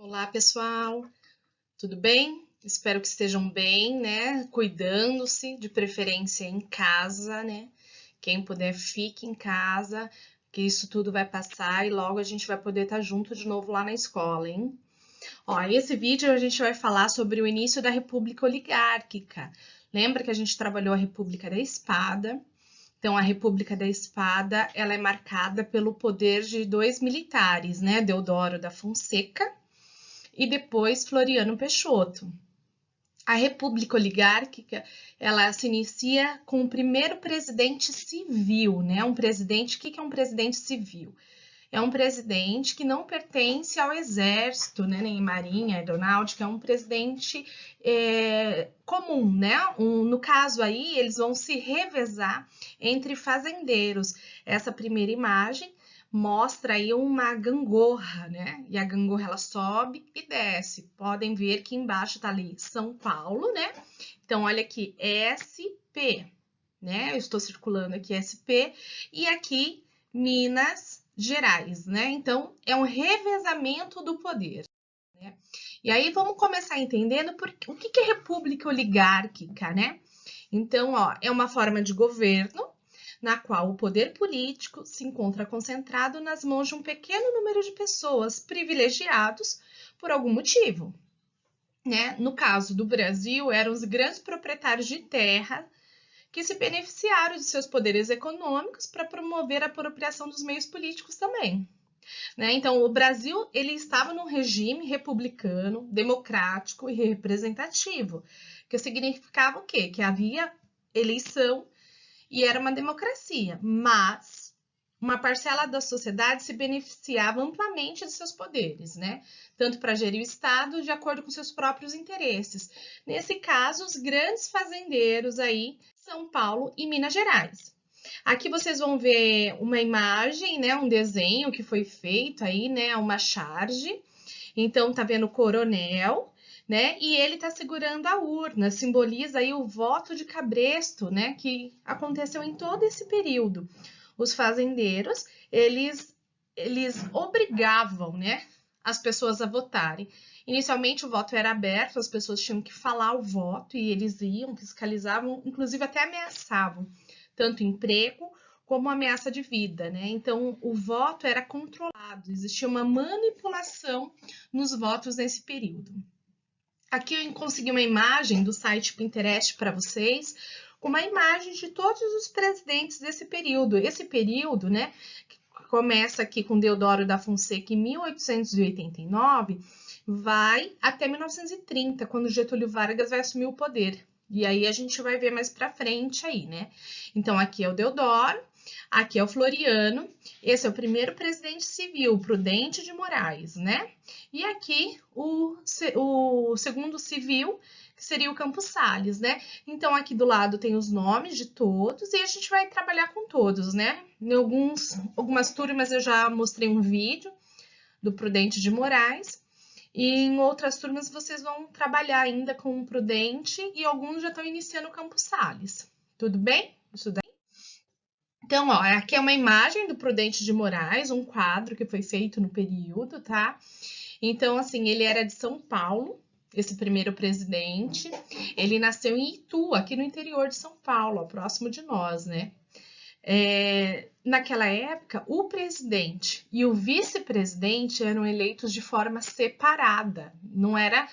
Olá, pessoal, tudo bem? Espero que estejam bem, né? Cuidando-se, de preferência em casa, né? Quem puder, fique em casa, que isso tudo vai passar e logo a gente vai poder estar junto de novo lá na escola, hein? Ó, esse vídeo a gente vai falar sobre o início da República Oligárquica. Lembra que a gente trabalhou a República da Espada? Então, a República da Espada, ela é marcada pelo poder de dois militares, né? Deodoro da Fonseca e depois Floriano Peixoto. A República Oligárquica, ela se inicia com o primeiro presidente civil, né? Um presidente, o que é um presidente civil? É um presidente que não pertence ao exército, né? Nem marinha, aeronáutica, é um presidente comum, né? No caso aí, eles vão se revezar entre fazendeiros. Essa primeira imagem mostra aí uma gangorra, né? E a gangorra ela sobe e desce. Podem ver que embaixo tá ali São Paulo, né? Então, olha aqui, SP, né? Eu estou circulando aqui SP e aqui Minas Gerais, né? Então, é um revezamento do poder, né? E aí vamos começar entendendo o que é república oligárquica, né? Então, ó, é uma forma de governo na qual o poder político se encontra concentrado nas mãos de um pequeno número de pessoas privilegiados por algum motivo, né? No caso do Brasil, eram os grandes proprietários de terra que se beneficiaram de seus poderes econômicos para promover a apropriação dos meios políticos também, né? Então, o Brasil ele estava num regime republicano, democrático e representativo, que significava o quê? Que havia eleição e era uma democracia, mas uma parcela da sociedade se beneficiava amplamente de seus poderes, né? Tanto para gerir o Estado de acordo com seus próprios interesses. Nesse caso, os grandes fazendeiros aí, São Paulo e Minas Gerais. Aqui vocês vão ver uma imagem, né? Um desenho que foi feito aí, né? Uma charge. Então, tá vendo o coronel, né? E ele tá segurando a urna, simboliza aí o voto de cabresto, né? Que aconteceu em todo esse período. Os fazendeiros, eles obrigavam, né? As pessoas a votarem. Inicialmente o voto era aberto, as pessoas tinham que falar o voto e eles iam, fiscalizavam, inclusive até ameaçavam, tanto emprego como ameaça de vida, né? Então o voto era controlado, existia uma manipulação nos votos nesse período. Aqui eu consegui uma imagem do site Pinterest para vocês, uma imagem de todos os presidentes desse período. Esse período, né, que começa aqui com Deodoro da Fonseca em 1889, vai até 1930, quando Getúlio Vargas vai assumir o poder. E aí a gente vai ver mais para frente aí, né? Então aqui é o Deodoro, aqui é o Floriano, esse é o primeiro presidente civil, Prudente de Moraes, né? E aqui o segundo civil, que seria o Campos Salles, né? Então, aqui do lado tem os nomes de todos e a gente vai trabalhar com todos, né? Em algumas turmas eu já mostrei um vídeo do Prudente de Moraes e em outras turmas vocês vão trabalhar ainda com o Prudente e alguns já estão iniciando o Campos Salles. Tudo bem? Isso daí? Então, ó, aqui é uma imagem do Prudente de Moraes, um quadro que foi feito no período, tá? Então, assim, ele era de São Paulo, esse primeiro presidente. Ele nasceu em Itu, aqui no interior de São Paulo, ó, próximo de nós, né? Naquela época, o presidente e o vice-presidente eram eleitos de forma separada, não era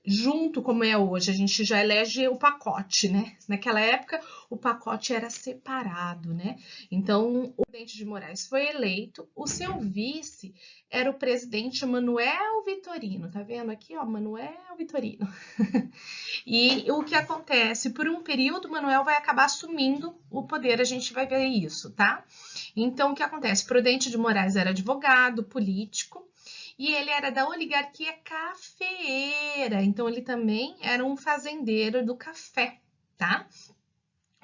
junto como é hoje, a gente já elege o pacote, né? Naquela época, o pacote era separado, né? Então, o presidente de Moraes foi eleito, o seu vice era o presidente Manuel Vitorino, tá vendo aqui, ó, Manuel Vitorino. E o que acontece? Por um período, Manuel vai acabar assumindo o poder, a gente vai ver isso, tá? Então, o que acontece? Prudente de Moraes era advogado, político, e ele era da oligarquia cafeeira, então ele também era um fazendeiro do café, tá?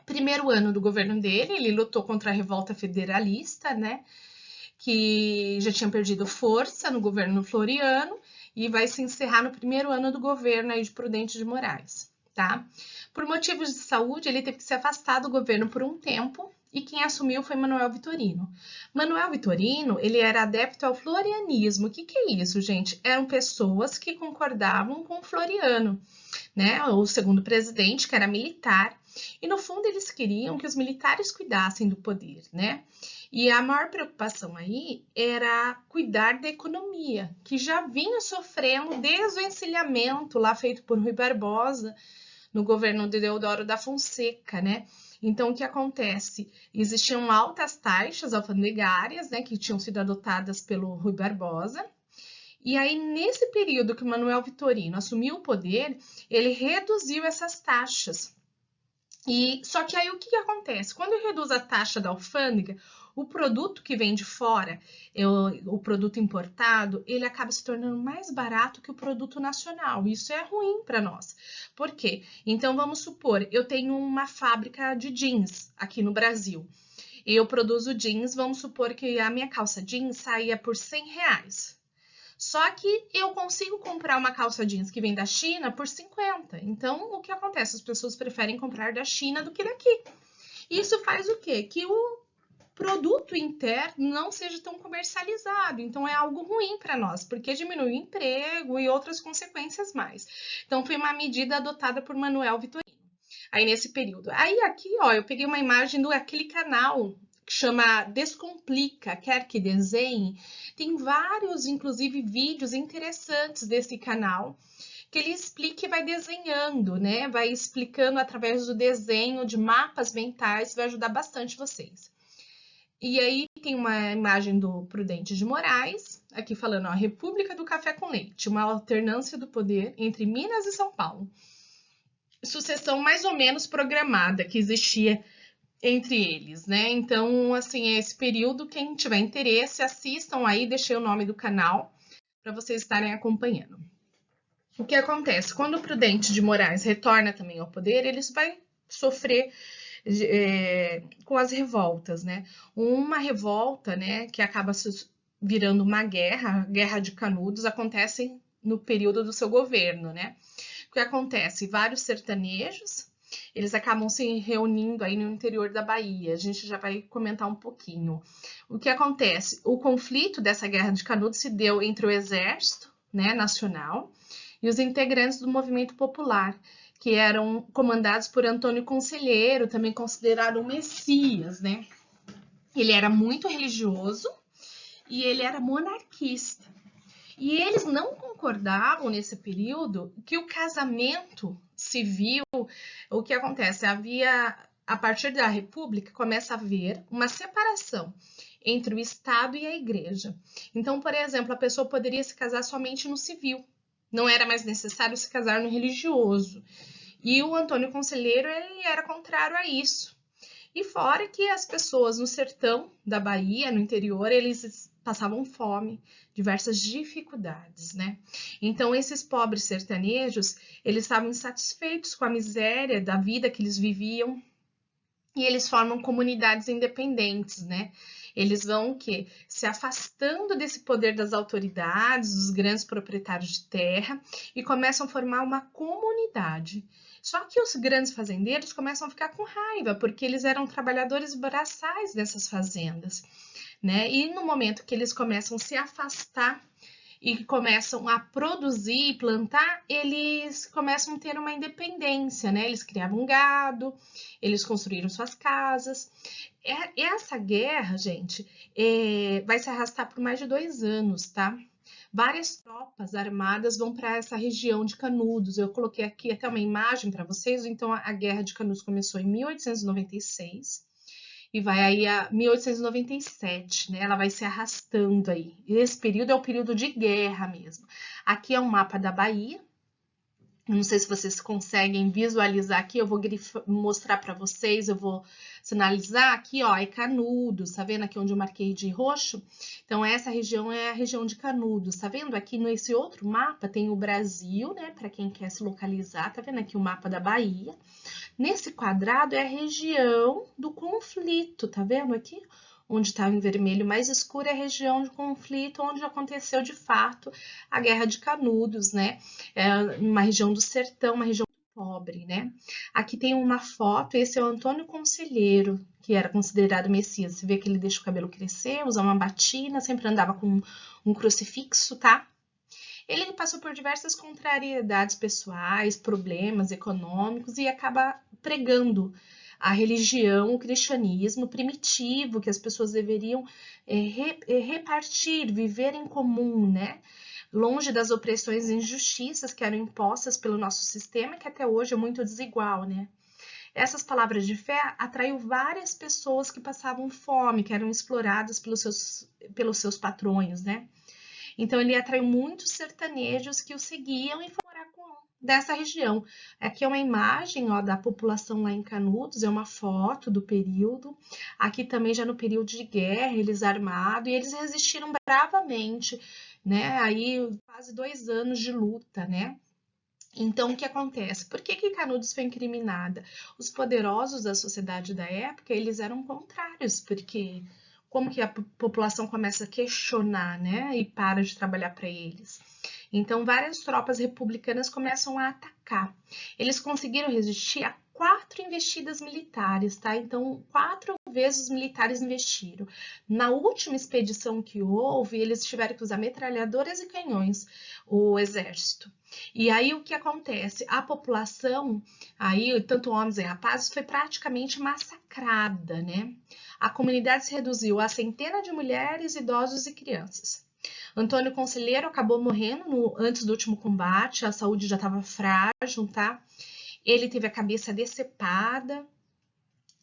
Primeiro ano do governo dele, ele lutou contra a revolta federalista, né? Que já tinha perdido força no governo Floriano e vai se encerrar no primeiro ano do governo aí de Prudente de Moraes, tá? Por motivos de saúde, ele teve que se afastar do governo por um tempo e quem assumiu foi Manuel Vitorino. Manuel Vitorino, ele era adepto ao florianismo. O que é isso, gente? Eram pessoas que concordavam com Floriano, né? O segundo presidente, que era militar. E, no fundo, eles queriam que os militares cuidassem do poder, né? E a maior preocupação aí era cuidar da economia, que já vinha sofrendo desde o encilhamento lá feito por Rui Barbosa, no governo de Deodoro da Fonseca, né? Então, o que acontece? Existiam altas taxas alfandegárias, né, que tinham sido adotadas pelo Rui Barbosa. E aí, nesse período que Manuel Vitorino assumiu o poder, ele reduziu essas taxas. Só que aí o que acontece? Quando reduz a taxa da alfândega, o produto que vem de fora, o produto importado, ele acaba se tornando mais barato que o produto nacional. Isso é ruim para nós. Por quê? Então, vamos supor, eu tenho uma fábrica de jeans aqui no Brasil. Eu produzo jeans, vamos supor que a minha calça jeans saía por R$100. Só que eu consigo comprar uma calça jeans que vem da China por 50. Então, o que acontece? As pessoas preferem comprar da China do que daqui. Isso faz o quê? Que o produto interno não seja tão comercializado. Então, é algo ruim para nós, porque diminui o emprego e outras consequências mais. Então, foi uma medida adotada por Manuel Vitorino. Aí, nesse período. Aí, aqui, ó, eu peguei uma imagem daquele canal que chama Descomplica, quer que desenhe. Tem vários, inclusive, vídeos interessantes desse canal, que ele explica e vai desenhando, né? Vai explicando através do desenho de mapas mentais, vai ajudar bastante vocês. E aí tem uma imagem do Prudente de Moraes, aqui falando, ó, República do Café com Leite, uma alternância do poder entre Minas e São Paulo. Sucessão mais ou menos programada que existia entre eles, né? Então, assim, esse período, quem tiver interesse, assistam aí, deixei o nome do canal para vocês estarem acompanhando. O que acontece? Quando o Prudente de Moraes retorna também ao poder, ele vai sofrer com as revoltas, né? Uma revolta, né, que acaba virando uma guerra, a Guerra de Canudos, acontece no período do seu governo, né? O que acontece? Vários sertanejos, eles acabam se reunindo aí no interior da Bahia. A gente já vai comentar um pouquinho. O que acontece? O conflito dessa Guerra de Canudos se deu entre o Exército, né, Nacional e os integrantes do Movimento Popular, que eram comandados por Antônio Conselheiro, também considerado um messias, né? Ele era muito religioso e ele era monarquista. E eles não concordavam nesse período que o casamento civil, o que acontece? A partir da República, começa a haver uma separação entre o Estado e a Igreja. Então, por exemplo, a pessoa poderia se casar somente no civil, não era mais necessário se casar no religioso. E o Antônio Conselheiro, ele era contrário a isso. E fora que as pessoas no sertão da Bahia, no interior, eles passavam fome, diversas dificuldades, né? Então, esses pobres sertanejos, eles estavam insatisfeitos com a miséria da vida que eles viviam e eles formam comunidades independentes, né? Eles vão o quê? Se afastando desse poder das autoridades, dos grandes proprietários de terra e começam a formar uma comunidade. Só que os grandes fazendeiros começam a ficar com raiva, porque eles eram trabalhadores braçais dessas fazendas, né? E no momento que eles começam a se afastar e começam a produzir e plantar, eles começam a ter uma independência, né? Eles criavam gado, eles construíram suas casas. Essa guerra, gente, vai se arrastar por mais de 2 anos, tá? Várias tropas armadas vão para essa região de Canudos. Eu coloquei aqui até uma imagem para vocês. Então, a Guerra de Canudos começou em 1896 e vai aí a 1897, né? Ela vai se arrastando aí. E esse período é o período de guerra mesmo. Aqui é um mapa da Bahia. Não sei se vocês conseguem visualizar aqui, eu vou mostrar para vocês, eu vou sinalizar aqui, ó, é Canudos, tá vendo aqui onde eu marquei de roxo? Então, essa região é a região de Canudos, tá vendo? Aqui nesse outro mapa tem o Brasil, né, para quem quer se localizar, tá vendo aqui o mapa da Bahia? Nesse quadrado é a região do conflito, tá vendo aqui? Onde está em vermelho mais escuro é a região de conflito, onde aconteceu de fato a Guerra de Canudos, né? É uma região do sertão, uma região pobre, né? Aqui tem uma foto, esse é o Antônio Conselheiro, que era considerado Messias. Você vê que ele deixa o cabelo crescer, usa uma batina, sempre andava com um crucifixo, tá? Ele passou por diversas contrariedades pessoais, problemas econômicos e acaba pregando a religião, o cristianismo primitivo, que as pessoas deveriam repartir, viver em comum, né? Longe das opressões e injustiças que eram impostas pelo nosso sistema, que até hoje é muito desigual, né? Essas palavras de fé atraiu várias pessoas que passavam fome, que eram exploradas pelos seus patrões, né? Então ele atraiu muitos sertanejos que o seguiam e foram morar dessa região. Aqui é uma imagem, ó, da população lá em Canudos, é uma foto do período. Aqui também já no período de guerra, eles armados, e eles resistiram bravamente, né? Aí quase 2 anos de luta, né? Então, o que acontece? Por que Canudos foi incriminada? Os poderosos da sociedade da época, eles eram contrários, porque como que a população começa a questionar, né? E para de trabalhar para eles. Então, várias tropas republicanas começam a atacar. Eles conseguiram resistir a 4 investidas militares, tá? Então, 4 vezes os militares investiram. Na última expedição que houve, eles tiveram que usar metralhadoras e canhões, o exército. E aí o que acontece? A população, aí tanto homens e rapazes, foi praticamente massacrada, né? A comunidade se reduziu a centenas de mulheres, idosos e crianças. Antônio Conselheiro acabou morrendo antes do último combate, a saúde já estava frágil, tá? Ele teve a cabeça decepada,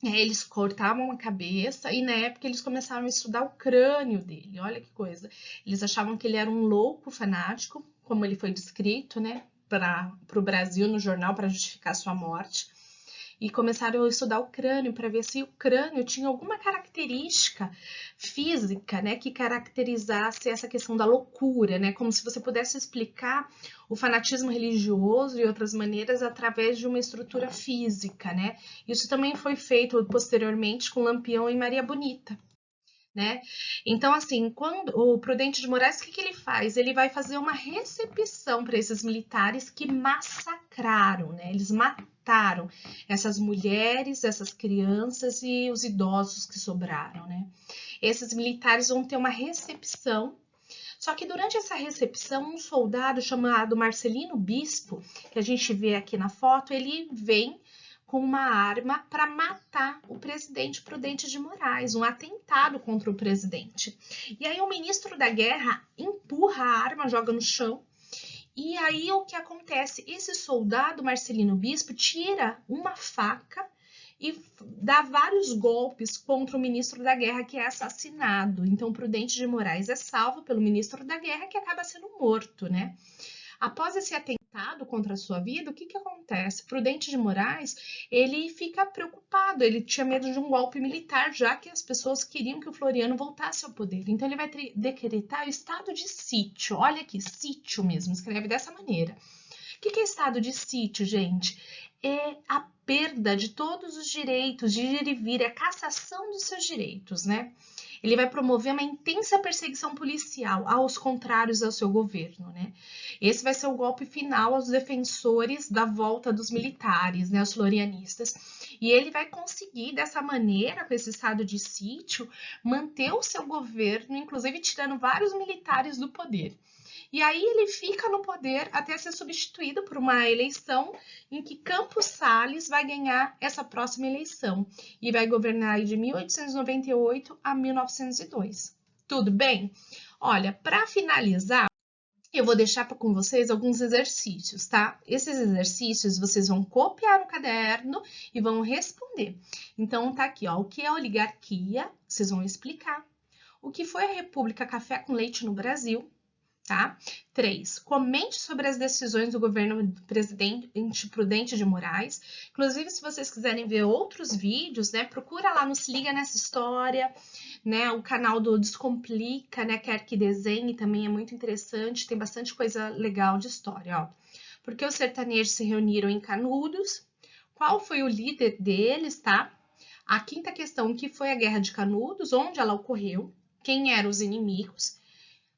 eles cortavam a cabeça e na época eles começaram a estudar o crânio dele, olha que coisa. Eles achavam que ele era um louco fanático, como ele foi descrito, né, para o Brasil no jornal para justificar sua morte. E começaram a estudar o crânio para ver se o crânio tinha alguma característica física, né, que caracterizasse essa questão da loucura, né, como se você pudesse explicar o fanatismo religioso e outras maneiras através de uma estrutura física, né. Isso também foi feito posteriormente com Lampião e Maria Bonita. Né? Então, assim, quando o Prudente de Moraes, o que ele faz? Ele vai fazer uma recepção para esses militares que massacraram, né? Eles mataram essas mulheres, essas crianças e os idosos que sobraram, né? Esses militares vão ter uma recepção. Só que durante essa recepção, um soldado chamado Marcelino Bispo, que a gente vê aqui na foto, ele vem com uma arma para matar o presidente Prudente de Moraes, um atentado contra o presidente. E aí o ministro da Guerra empurra a arma, joga no chão. E aí o que acontece? Esse soldado Marcelino Bispo tira uma faca e dá vários golpes contra o ministro da Guerra, que é assassinado. Então Prudente de Moraes é salvo pelo ministro da Guerra, que acaba sendo morto, né? Após esse atentado contra a sua vida, o que acontece? Prudente de Moraes, ele fica preocupado, ele tinha medo de um golpe militar, já que as pessoas queriam que o Floriano voltasse ao poder. Então ele vai decretar o estado de sítio. Olha aqui, sítio mesmo, escreve dessa maneira. O que é estado de sítio, gente? É a perda de todos os direitos, de ir e vir, é a cassação dos seus direitos, né? Ele vai promover uma intensa perseguição policial aos contrários ao seu governo, né? Esse vai ser o golpe final aos defensores da volta dos militares, né, os florianistas. E ele vai conseguir, dessa maneira, com esse estado de sítio, manter o seu governo, inclusive tirando vários militares do poder. E aí ele fica no poder até ser substituído por uma eleição em que Campos Salles vai ganhar essa próxima eleição e vai governar de 1898 a 1902. Tudo bem? Olha, para finalizar, eu vou deixar com vocês alguns exercícios, tá? Esses exercícios vocês vão copiar no caderno e vão responder. Então, tá aqui, ó. O que é oligarquia? Vocês vão explicar. O que foi a República Café com Leite no Brasil? Tá? 3. Comente sobre as decisões do governo do presidente Prudente de Moraes. Inclusive, se vocês quiserem ver outros vídeos, né, procura lá no Se Liga Nessa História, né, o canal do Descomplica, né, quer que desenhe, também é muito interessante, tem bastante coisa legal de história, ó. Porque os sertanejos se reuniram em Canudos? Qual foi o líder deles, tá? A quinta questão, o que foi a Guerra de Canudos? Onde ela ocorreu? Quem eram os inimigos?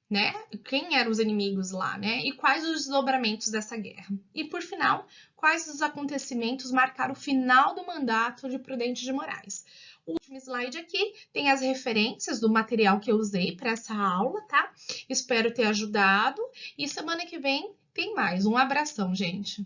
né? Quem eram os inimigos lá, né? E quais os desdobramentos dessa guerra. E, por final, quais os acontecimentos marcaram o final do mandato de Prudente de Moraes. O último slide aqui tem as referências do material que eu usei para essa aula, tá? Espero ter ajudado e semana que vem tem mais. Um abração, gente!